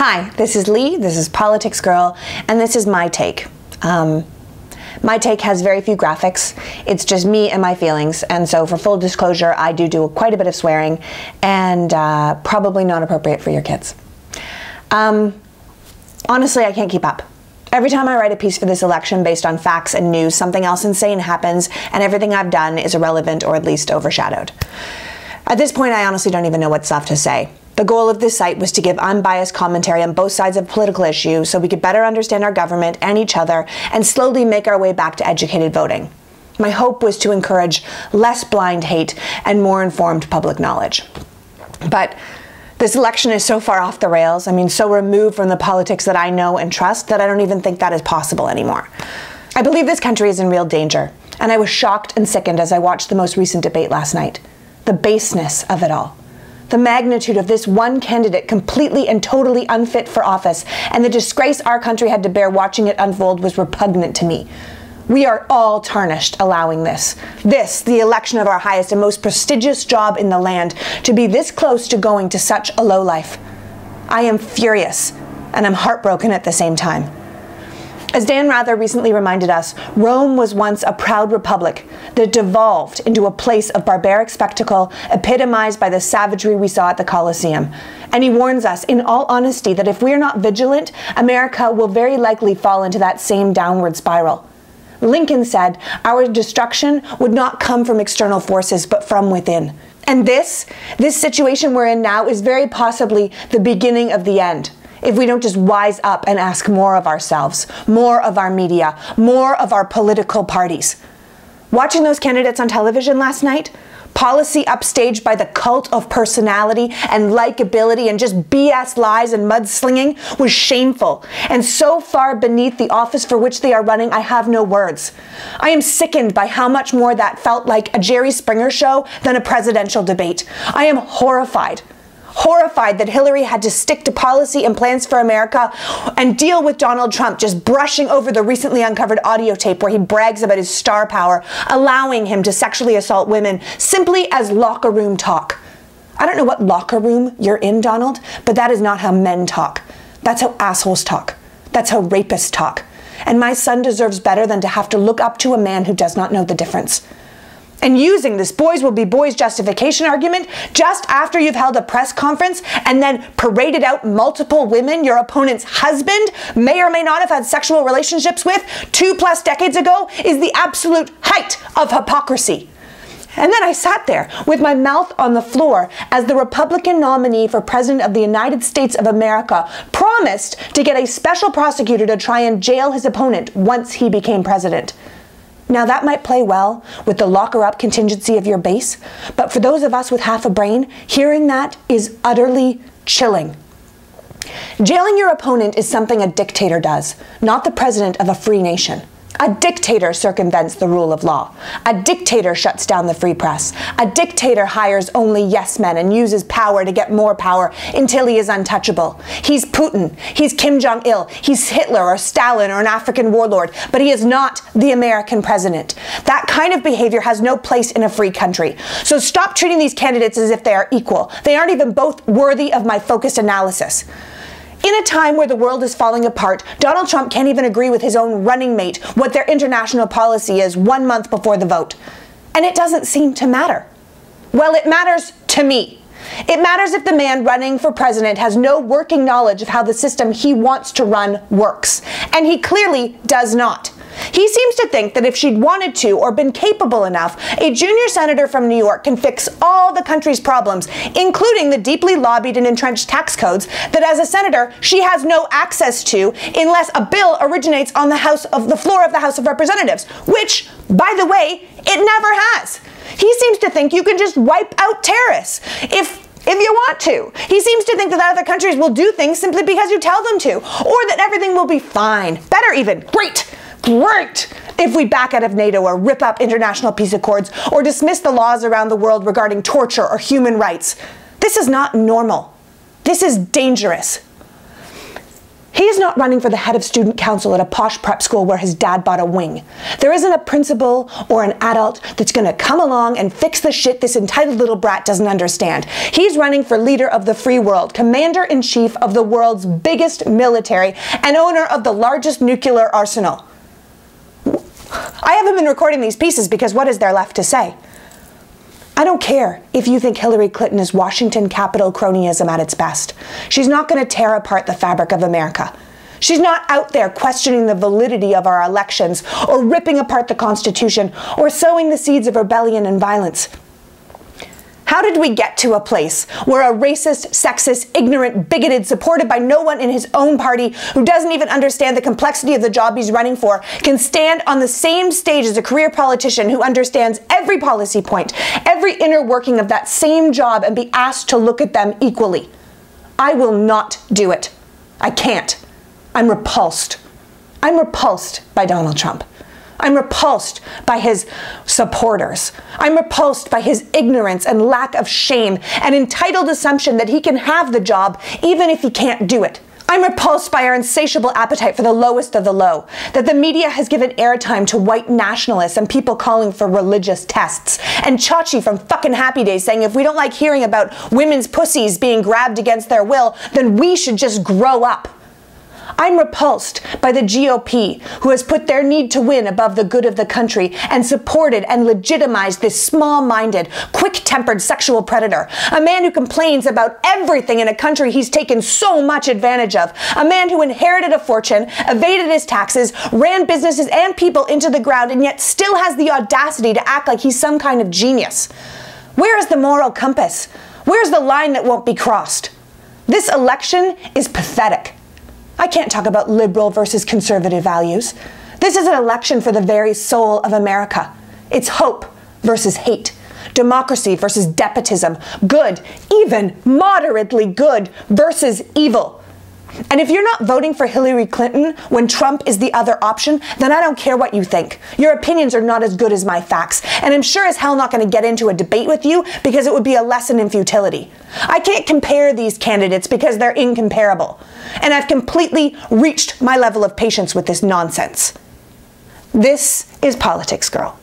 Hi, this is Lee, this is Politics Girl, and this is my take. My take has very few graphics. It's just me and my feelings, and so for full disclosure, I do quite a bit of swearing, and probably not appropriate for your kids. Honestly, I can't keep up. Every time I write a piece for this election based on facts and news, something else insane happens, and everything I've done is irrelevant or at least overshadowed. At this point, I honestly don't even know what's left to say. The goal of this site was to give unbiased commentary on both sides of a political issue so we could better understand our government and each other and slowly make our way back to educated voting. My hope was to encourage less blind hate and more informed public knowledge. But this election is so far off the rails, so removed from the politics that I know and trust, that I don't even think that is possible anymore. I believe this country is in real danger, and I was shocked and sickened as I watched the most recent debate last night. The baseness of it all. The magnitude of this one candidate completely and totally unfit for office, and the disgrace our country had to bear watching it unfold was repugnant to me. We are all tarnished allowing this, the election of our highest and most prestigious job in the land, to be this close to going to such a lowlife. I am furious, and I'm heartbroken at the same time. As Dan Rather recently reminded us, Rome was once a proud republic that devolved into a place of barbaric spectacle epitomized by the savagery we saw at the Colosseum. And he warns us, in all honesty, that if we are not vigilant, America will very likely fall into that same downward spiral. Lincoln said, "Our destruction would not come from external forces, but from within." And this situation we're in now is very possibly the beginning of the end, if we don't just wise up and ask more of ourselves, more of our media, more of our political parties. Watching those candidates on television last night, policy upstaged by the cult of personality and likability and just BS lies and mudslinging, was shameful and so far beneath the office for which they are running, I have no words. I am sickened by how much more that felt like a Jerry Springer show than a presidential debate. I am horrified that Hillary had to stick to policy and plans for America and deal with Donald Trump just brushing over the recently uncovered audio tape where he brags about his star power, allowing him to sexually assault women simply as locker room talk. I don't know what locker room you're in, Donald, but that is not how men talk. That's how assholes talk. That's how rapists talk. And my son deserves better than to have to look up to a man who does not know the difference. And using this boys will be boys justification argument just after you've held a press conference and then paraded out multiple women your opponent's husband may or may not have had sexual relationships with 2+ decades ago is the absolute height of hypocrisy. And then I sat there with my mouth on the floor as the Republican nominee for President of the United States of America promised to get a special prosecutor to try and jail his opponent once he became president. Now that might play well with the locker-up contingency of your base, but for those of us with half a brain, hearing that is utterly chilling. Jailing your opponent is something a dictator does, not the president of a free nation. A dictator circumvents the rule of law. A dictator shuts down the free press. A dictator hires only yes men and uses power to get more power until he is untouchable. He's Putin. He's Kim Jong-il. He's Hitler or Stalin or an African warlord, but he is not the American president. That kind of behavior has no place in a free country. So stop treating these candidates as if they are equal. They aren't even both worthy of my focused analysis. In a time where the world is falling apart, Donald Trump can't even agree with his own running mate what their international policy is 1 month before the vote. And it doesn't seem to matter. Well, it matters to me. It matters if the man running for president has no working knowledge of how the system he wants to run works. And he clearly does not. He seems to think that if she'd wanted to or been capable enough, a junior senator from New York can fix all the country's problems, including the deeply lobbied and entrenched tax codes that as a senator she has no access to unless a bill originates on the floor of the House of Representatives, which, by the way, it never has. He seems to think you can just wipe out terrorists if you want to. He seems to think that other countries will do things simply because you tell them to, or that everything will be fine, better even, great, if we back out of NATO or rip up international peace accords or dismiss the laws around the world regarding torture or human rights. This is not normal. This is dangerous. He's not running for the head of student council at a posh prep school where his dad bought a wing. There isn't a principal or an adult that's going to come along and fix the shit this entitled little brat doesn't understand. He's running for leader of the free world, commander-in-chief of the world's biggest military, and owner of the largest nuclear arsenal. I haven't been recording these pieces because what is there left to say? I don't care if you think Hillary Clinton is Washington Capitol cronyism at its best. She's not going to tear apart the fabric of America. She's not out there questioning the validity of our elections or ripping apart the Constitution or sowing the seeds of rebellion and violence. How did we get to a place where a racist, sexist, ignorant, bigoted, supported by no one in his own party who doesn't even understand the complexity of the job he's running for can stand on the same stage as a career politician who understands every policy point, every inner working of that same job, and be asked to look at them equally? I will not do it. I can't. I'm repulsed. I'm repulsed by Donald Trump. I'm repulsed by his supporters. I'm repulsed by his ignorance and lack of shame and entitled assumption that he can have the job even if he can't do it. I'm repulsed by our insatiable appetite for the lowest of the low, that the media has given airtime to white nationalists and people calling for religious tests, and Chachi from fucking Happy Days saying if we don't like hearing about women's pussies being grabbed against their will, then we should just grow up. I'm repulsed by the GOP, who has put their need to win above the good of the country and supported and legitimized this small-minded, quick-tempered sexual predator, a man who complains about everything in a country he's taken so much advantage of, a man who inherited a fortune, evaded his taxes, ran businesses and people into the ground, and yet still has the audacity to act like he's some kind of genius. Where is the moral compass? Where's the line that won't be crossed? This election is pathetic. I can't talk about liberal versus conservative values. This is an election for the very soul of America. It's hope versus hate, democracy versus despotism, good, even moderately good, versus evil. And if you're not voting for Hillary Clinton when Trump is the other option, then I don't care what you think. Your opinions are not as good as my facts, and I'm sure as hell not going to get into a debate with you because it would be a lesson in futility. I can't compare these candidates because they're incomparable, and I've completely reached my level of patience with this nonsense. This is politics, girl.